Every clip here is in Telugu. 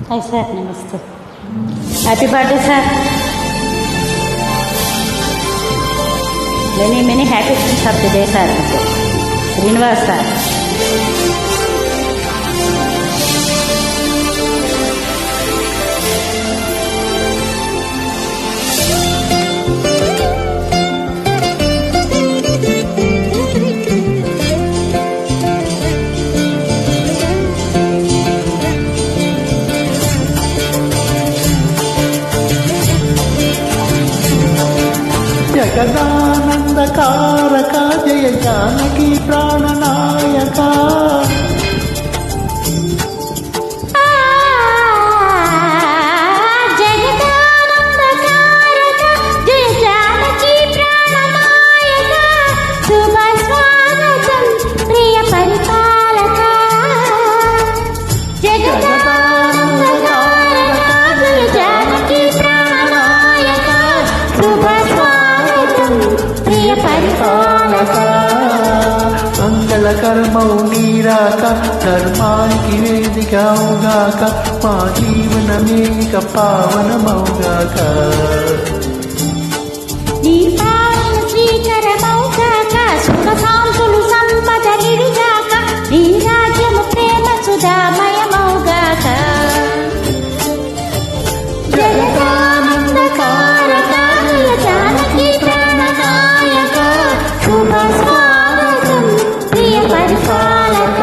हाय सर, नमस्ते. Happy birthday sir. Many happy returns of the day sir. Srinivas sir. జగదానందకారక జయ జానకి ప్రాణనాయక జగదానందకారక జయ జానకి ప్రాణనాయక శుభ స్వాగతం ప్రియ పరిపాలక. జగదానందకారక జయ జానకి ప్రాణనాయక శుభ మంగళకర్మవు నీరాక ధర్మానికి వేదికవుగాక మా జీవనమేక పావనమవుగాక. నీ పాలన శ్రీకరమవుగాక సుఖ శాంతులు సంపద నిడుగాక నీ రాజ్యము ప్రేమ సుధామయమవుగాక. జగదానందకారక జానకి ప్రాణనాయక శుభ స్వాగతం ప్రియ పరిపాలక.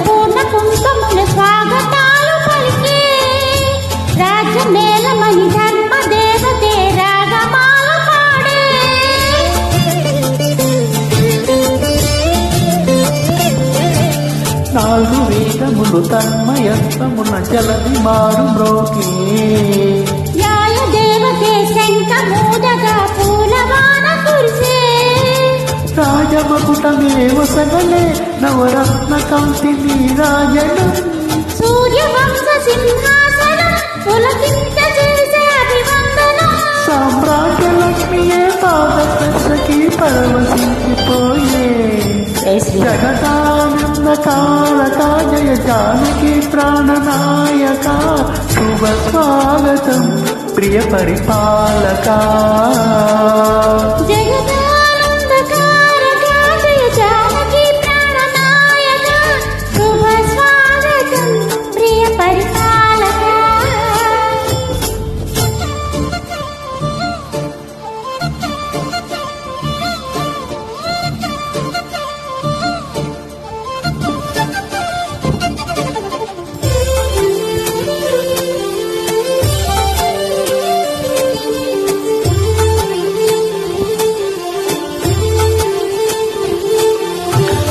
పూర్ణ కుంకుమల స్వాగతాలు పలికే రాజమేళమణి ధర్మ దేవతే రాగమాల పాడే. నాలుగు వేదములు తన్మయత్వమున జలది మారు మ్రోకే న్యాయ దేవతే శంఖ మూదగా పూలవాన కురిసే. రాజమకుటమేవ సగలే నవరత్న కాంతి నీరాజనం సూర్యవంశ సింహాసనం పులకింత చేసే అభివందనం. సామ్రాజ్య లక్ష్మియే పాదస్పర్శకి పరవశించిపోయే. జగదానందకారక జయ జానకి ప్రాణనాయక శుభ స్వాగతం ప్రియ పరిపాలక. జగదానందకారక జయ జానకి ప్రాణనాయక శుభ స్వాగతం ప్రియ పరిపాలక.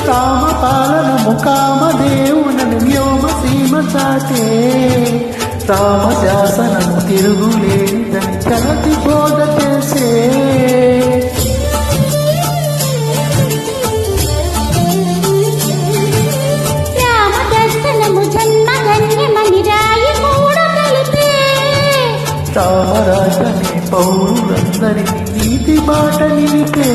కామపాలనము కామదేవునను వ్యోమ సీమ చాటే రామశాసనము తిరుగులేనిదని చలతి బోధ చేసే. రామదర్శనము జన్మధన్యమని రాయి మూడ కలిపే. రామరాజనే పౌరులందరినీ నీతి బాట నిలిపే.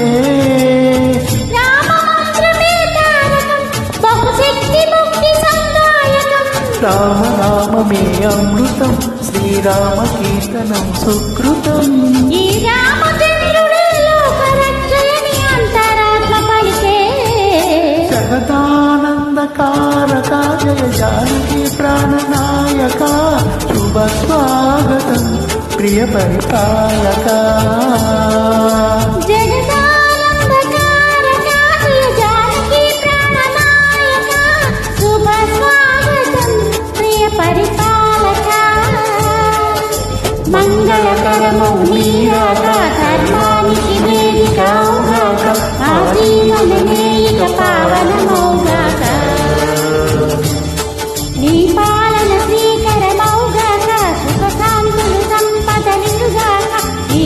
రామనామమే అమృతం శ్రీరామ కీర్తనం సుకృతం. ఈ రామచంద్రుడే లోకరక్షయని అంతరాత్మ పలికే. జగదానందకారక జయ జానకి ప్రాణనాయక శుభ స్వాగతం ప్రియ పరిపాలక. జగదానందకారక జయ జానకి ప్రాణనాయక శుభ స్వాగతం ప్రియ పరిపాలక. మంగళకరము నీరాక ధర్మానికి వేదికవుగాక ఆ జీవనమేక పావనమవుగాక. నీ పాలన శ్రీకరమవుగాక సుఖ శాంతులు సంపద నిలుగాక. ఈ